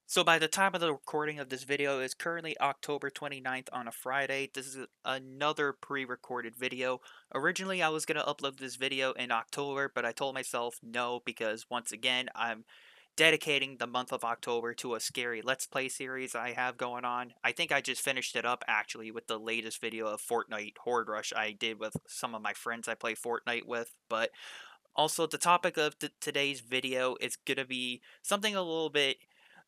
So by the time of the recording of this video is currently October 29th on a Friday. This is another pre-recorded video. Originally I was going to upload this video in October, but I told myself no because once again I'm dedicating the month of October to a scary Let's Play series I have going on. I think I just finished it up actually with the latest video of Fortnite Horde Rush I did with some of my friends I play Fortnite with, but also the topic of today's video is going to be something a little bit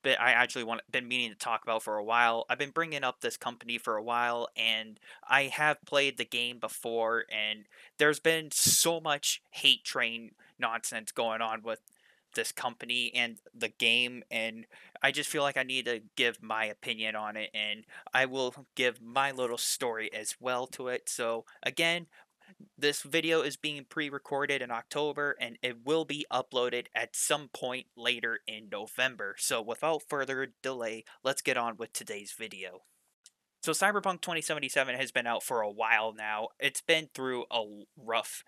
I actually been meaning to talk about for a while. I've been bringing up this company for a while, and I have played the game before, and there's been so much hate train nonsense going on with this company and the game, and I just feel like I need to give my opinion on it, and I will give my little story as well to it. So again, this video is being pre-recorded in October and it will be uploaded at some point later in November. So without further delay, let's get on with today's video. So Cyberpunk 2077 has been out for a while now. It's been through a rough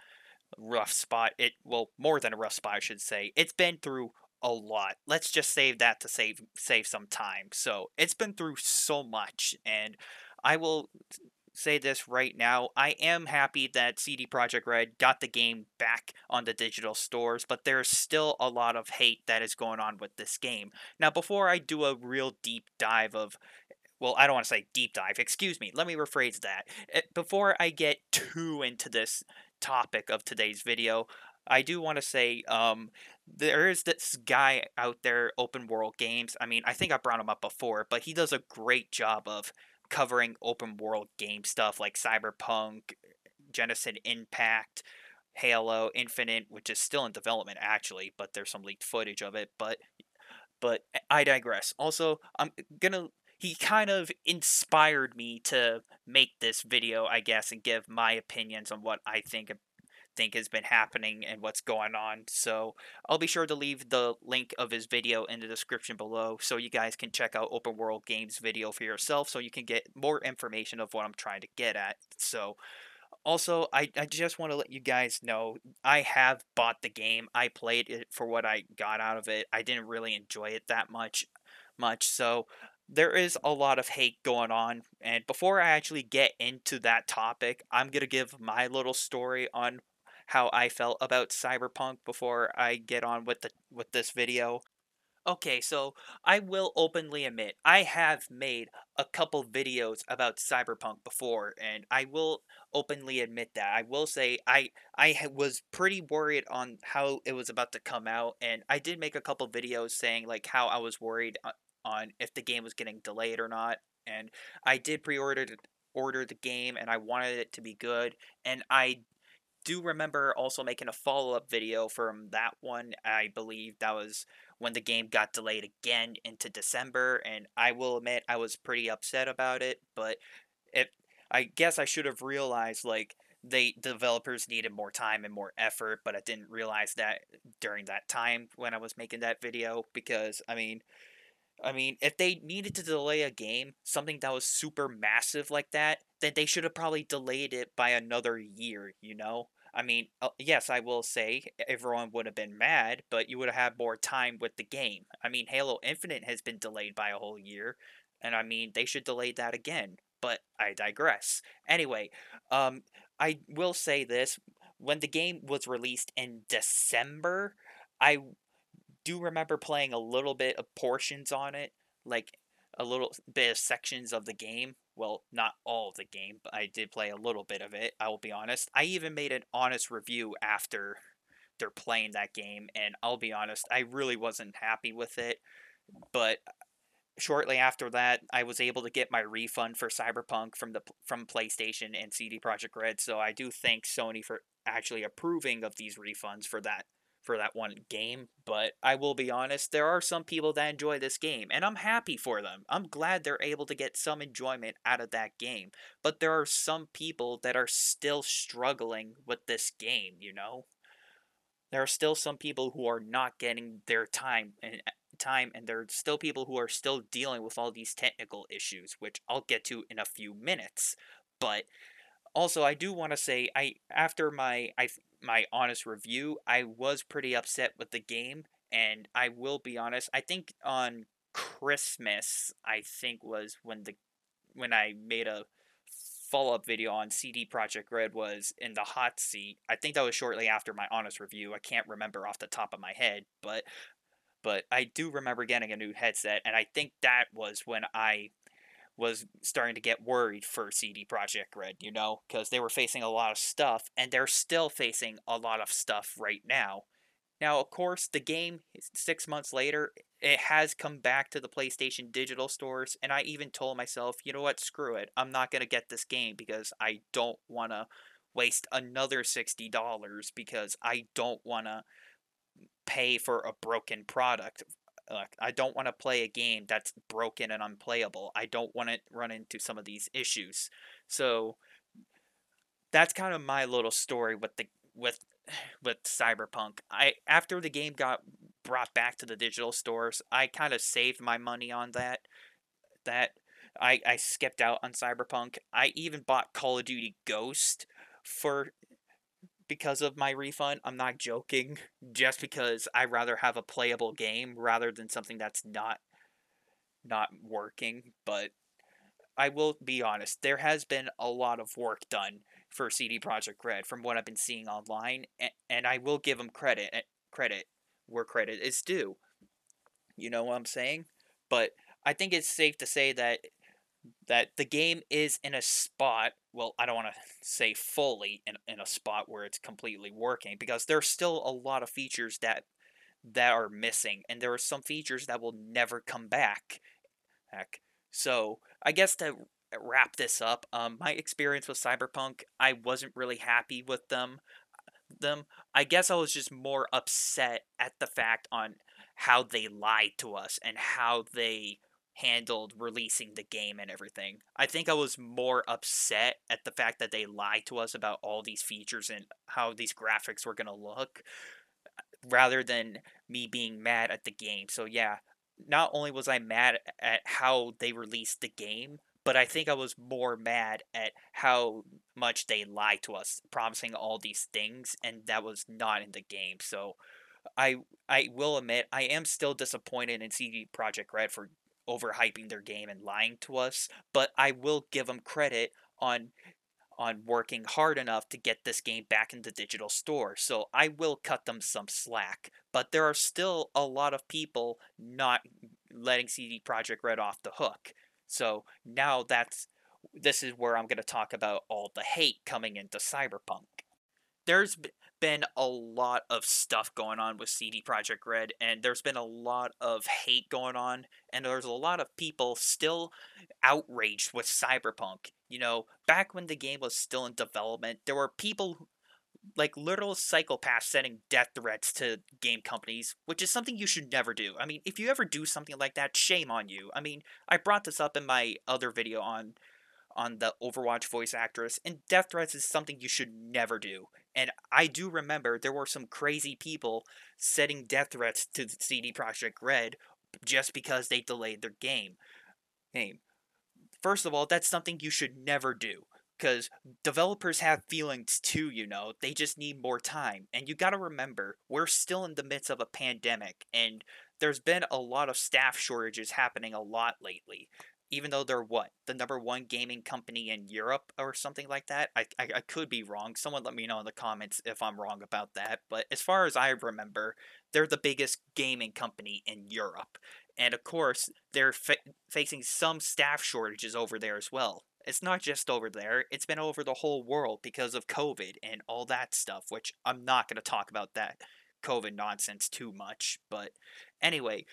spot. Well, more than a rough spot I should say. It's been through a lot. Let's just save that to save some time. So, it's been through so much, and I will say this right now. I am happy that CD Projekt Red got the game back on the digital stores, but there's still a lot of hate that is going on with this game. Now, before I do a real deep dive of, well, I don't want to say deep dive, excuse me, let me rephrase that. Before I get too into this topic of today's video, I do want to say there is this guy out there, Open World Games. I mean, I think I brought him up before, but he does a great job of covering open world game stuff like Cyberpunk, Genesis Impact, Halo Infinite, which is still in development actually, but there's some leaked footage of it. But I digress. Also, I'm gonna he kind of inspired me to make this video, I guess, and give my opinions on what I think has been happening and what's going on. So I'll be sure to leave the link of his video in the description below so you guys can check out Open World Games video for yourself so you can get more information of what I'm trying to get at. So also, I just want to let you guys know I have bought the game. I played it for what I got out of it. I didn't really enjoy it that much. So there is a lot of hate going on. And before I actually get into that topic, I'm gonna give my little story on how I felt about Cyberpunk before I get on with this video. Okay, so I will openly admit I have made a couple videos about Cyberpunk before, and I will openly admit that. I will say was pretty worried on how it was about to come out, and I did make a couple videos saying like how I was worried on if the game was getting delayed or not, and I did order the game, and I wanted it to be good, and I do remember also making a follow-up video from that one. I believe that was when the game got delayed again into December, and I will admit I was pretty upset about it, but it I guess I should have realized like the developers needed more time and more effort, but I didn't realize that during that time when I was making that video because I mean, if they needed to delay a game, something that was super massive like that, then they should have probably delayed it by another year, you know? I mean, yes, I will say everyone would have been mad, but you would have had more time with the game. I mean, Halo Infinite has been delayed by a whole year, and I mean, they should delay that again. But I digress. Anyway, um, I will say this: when the game was released in December, I do remember playing a little bit of portions on it, like a little bit of sections of the game. Well, not all of the game, but I did play a little bit of it. I will be honest. I even made an honest review after they're playing that game, and I'll be honest, I really wasn't happy with it. But shortly after that, I was able to get my refund for Cyberpunk from PlayStation and CD Projekt Red. So I do thank Sony for actually approving of these refunds for that one game. But I will be honest, there are some people that enjoy this game, and I'm happy for them. I'm glad they're able to get some enjoyment out of that game. But there are some people that are still struggling with this game, you know? There are still some people who are not getting their time, and there are still people who are still dealing with all these technical issues, which I'll get to in a few minutes. But also, I do want to say, after my honest review, I was pretty upset with the game, and I will be honest. I think on Christmas, I think was when I made a follow-up video on CD Projekt Red was in the hot seat. I think that was shortly after my honest review. I can't remember off the top of my head, but I do remember getting a new headset, and I think that was when I was starting to get worried for CD Projekt Red, because they were facing a lot of stuff, and they're still facing a lot of stuff right now. Now, of course, the game, 6 months later, it has come back to the PlayStation digital stores, and I even told myself, you know what, screw it. I'm not going to get this game because I don't want to waste another $60 because I don't want to pay for a broken product. I don't want to play a game that's broken and unplayable. I don't want to run into some of these issues. So that's kind of my little story with with Cyberpunk. I After the game got brought back to the digital stores, I kind of saved my money on that I skipped out on Cyberpunk. I even bought Call of Duty Ghost for because of my refund. I'm not joking. Just because I rather have a playable game rather than something that's not working, but I will be honest, there has been a lot of work done for CD Projekt Red from what I've been seeing online, and I will give them credit where credit is due. You know what I'm saying? But I think it's safe to say that the game is in a spot. Well, I don't want to say fully in a spot where it's completely working because there's still a lot of features that are missing, and there are some features that will never come back. Heck. So, I guess to wrap this up, my experience with Cyberpunk, I wasn't really happy with them. I guess I was just more upset at the fact on how they lied to us and how they handled releasing the game and everything. I think I was more upset at the fact that they lied to us about all these features and how these graphics were going to look rather than me being mad at the game. So yeah, not only was I mad at how they released the game, but I think I was more mad at how much they lied to us, promising all these things, and that was not in the game. So I I will admit I am still disappointed in CD Projekt Red for overhyping their game and lying to us, but I will give them credit on working hard enough to get this game back in the digital store. So I will cut them some slack. But there are still a lot of people not letting CD Projekt Red off the hook. So now this is where I'm going to talk about all the hate coming into Cyberpunk. Been a lot of stuff going on with CD Projekt Red, and there's been a lot of hate going on, and there's a lot of people still outraged with Cyberpunk. Back when the game was still in development, there were people like literal psychopaths sending death threats to game companies, which is something you should never do. I mean, if you ever do something like that, shame on you. I mean, I brought this up in my other video on the Overwatch voice actress, and death threats is something you should never do. And I do remember there were some crazy people setting death threats to CD Projekt Red just because they delayed their game. First of all, that's something you should never do. Because developers have feelings too, they just need more time. And you gotta remember, we're still in the midst of a pandemic, and there's been a lot of staff shortages happening a lot lately. Even though they're the number one gaming company in Europe or something like that. I could be wrong. Someone let me know in the comments if I'm wrong about that. But as far as I remember, they're the biggest gaming company in Europe. And of course, they're facing some staff shortages over there as well. It's not just over there, it's been over the whole world because of COVID and all that stuff, which I'm not going to talk about that COVID nonsense too much. But anyway,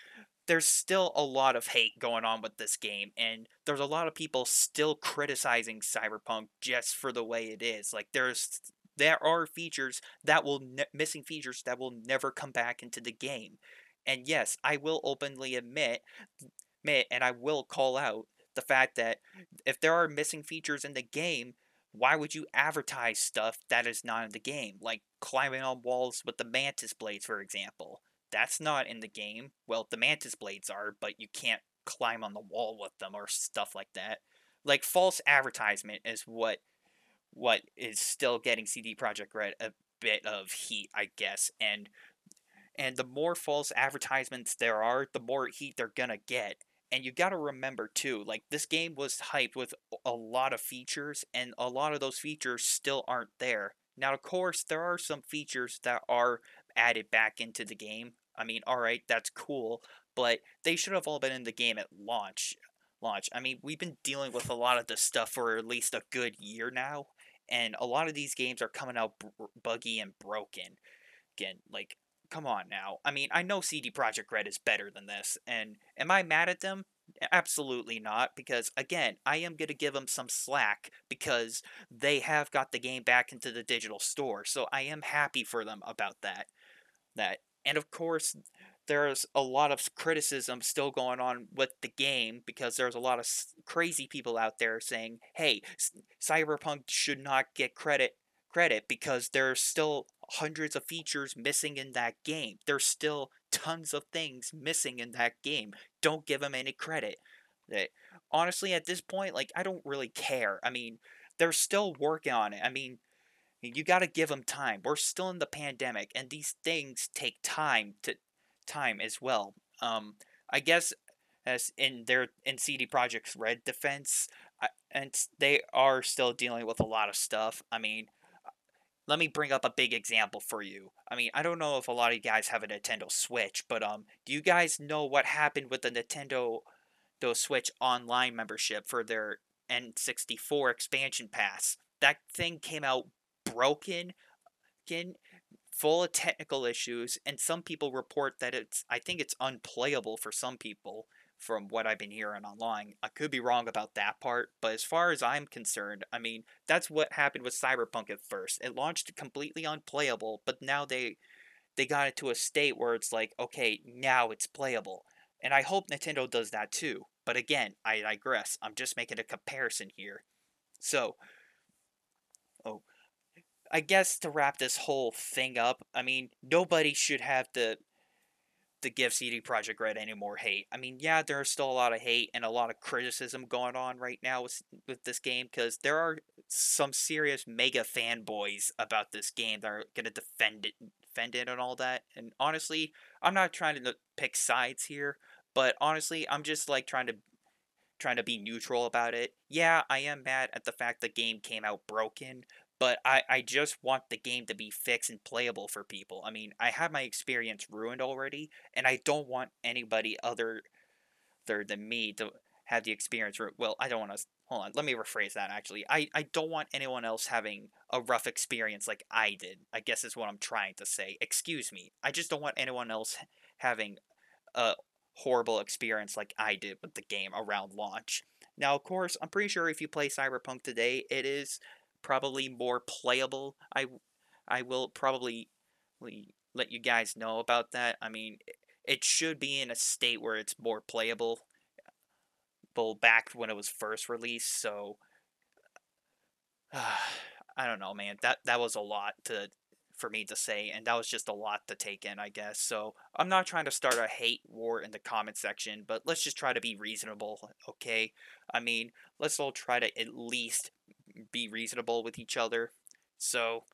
there's still a lot of hate going on with this game, and there's a lot of people still criticizing Cyberpunk just for the way it is. Like there are features that missing features that will never come back into the game. And yes, I will openly admit and I will call out the fact that if there are missing features in the game, why would you advertise stuff that is not in the game? Like climbing on walls with the mantis blades, for example. That's not in the game. Well, the mantis blades are, but you can't climb on the wall with them or stuff like that. Like false advertisement is what is still getting CD Projekt Red a bit of heat, I guess. And And the more false advertisements there are, the more heat they're gonna get. And you gotta remember too, like this game was hyped with a lot of features, and a lot of those features still aren't there. Now, of course, there are some features that are added back into the game. I mean, alright, that's cool, but they should have all been in the game at launch. I mean, we've been dealing with a lot of this stuff for at least a good year now, and a lot of these games are coming out buggy and broken. Again, like, come on now. I mean, I know CD Projekt Red is better than this, and am I mad at them? Absolutely not, because again, I am going to give them some slack because they have got the game back into the digital store, so I am happy for them about that. And of course, there's a lot of criticism still going on with the game because there's a lot of crazy people out there saying, "Hey, Cyberpunk should not get credit because there's still hundreds of features missing in that game. There's still tons of things missing in that game. Don't give them any credit." That honestly, at this point, like I don't really care. I mean, they're still working on it. I mean, you got to give them time. We're still in the pandemic, and these things take time as well. I guess as in CD Project's Red defense, they are still dealing with a lot of stuff. I mean, let me bring up a big example for you. I mean, I don't know if a lot of you guys have a Nintendo Switch, but do you guys know what happened with the Switch Online membership for their N64 expansion pass? That thing came out broken, again, full of technical issues, and some people report that I think it's unplayable for some people from what I've been hearing online. I could be wrong about that part, but as far as I'm concerned, I mean, that's what happened with Cyberpunk at first. It launched completely unplayable, but now they got it to a state where it's like, okay, now it's playable. And I hope Nintendo does that too. But again, I digress. I'm just making a comparison here. So, oh, I guess to wrap this whole thing up, I mean, nobody should have to give CD Projekt Red any more hate. I mean, yeah, there's still a lot of hate and a lot of criticism going on right now with this game because there are some serious mega fanboys about this game that are gonna defend it, and all that. And honestly, I'm not trying to pick sides here, but honestly, I'm just like trying to be neutral about it. Yeah, I am mad at the fact the game came out broken, but I just want the game to be fixed and playable for people. I mean, I had my experience ruined already, and I don't want anybody other than me to have the experience. Well, I don't want to. Hold on, let me rephrase that actually. I don't want anyone else having a rough experience like I did, I guess is what I'm trying to say. Excuse me. I just don't want anyone else having a horrible experience like I did with the game around launch. Now, of course, I'm pretty sure if you play Cyberpunk today, it is probably more playable. I will probably let you guys know about that. I mean, it should be in a state where it's more playable. Well, back when it was first released, so I don't know, man. That was a lot to for me to say, and that was just a lot to take in, I guess. So I'm not trying to start a hate war in the comment section, but let's just try to be reasonable, okay? I mean, let's all try to at least be reasonable with each other. So,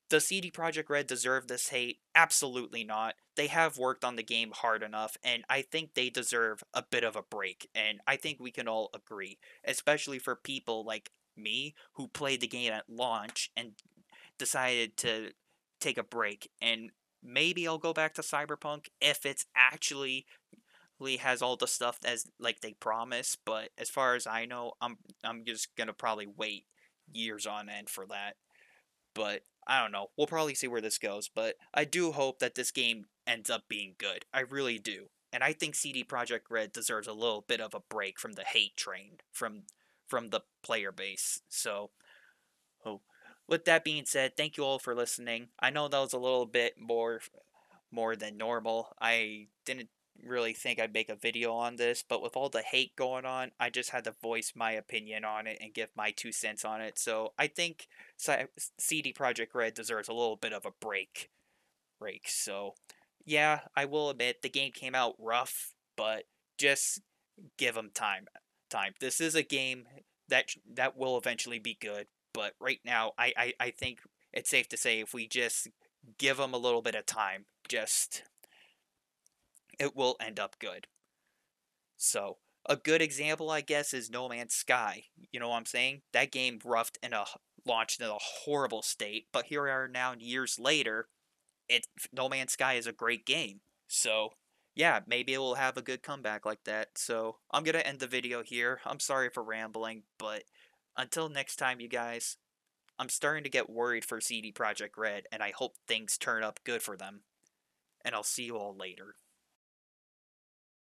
does CD Projekt Red deserve this hate? Absolutely not. They have worked on the game hard enough, and I think they deserve a bit of a break, and I think we can all agree, especially for people like me who played the game at launch and decided to take a break. And maybe I'll go back to Cyberpunk if it's actually has all the stuff as like they promise, but as far as I know, I'm just gonna probably wait years on end for that. But I don't know. We'll probably see where this goes, but I do hope that this game ends up being good. I really do. And I think CD Projekt Red deserves a little bit of a break from the hate train from the player base. So, oh, with that being said, thank you all for listening. I know that was a little bit more than normal. I didn't really think I'd make a video on this, but with all the hate going on, I just had to voice my opinion on it and give my 2 cents on it. So I think CD Projekt Red deserves a little bit of a break. So yeah, I will admit the game came out rough, but just give them time. This is a game that will eventually be good, but right now I think it's safe to say if we just give them a little bit of time, just it will end up good. So, a good example, I guess, is No Man's Sky. You know what I'm saying? That game launched in a horrible state, but here we are now years later. No Man's Sky is a great game. So, yeah, maybe it will have a good comeback like that. So, I'm gonna end the video here. I'm sorry for rambling, but until next time, you guys, I'm starting to get worried for CD Projekt Red, and I hope things turn up good for them. And I'll see you all later.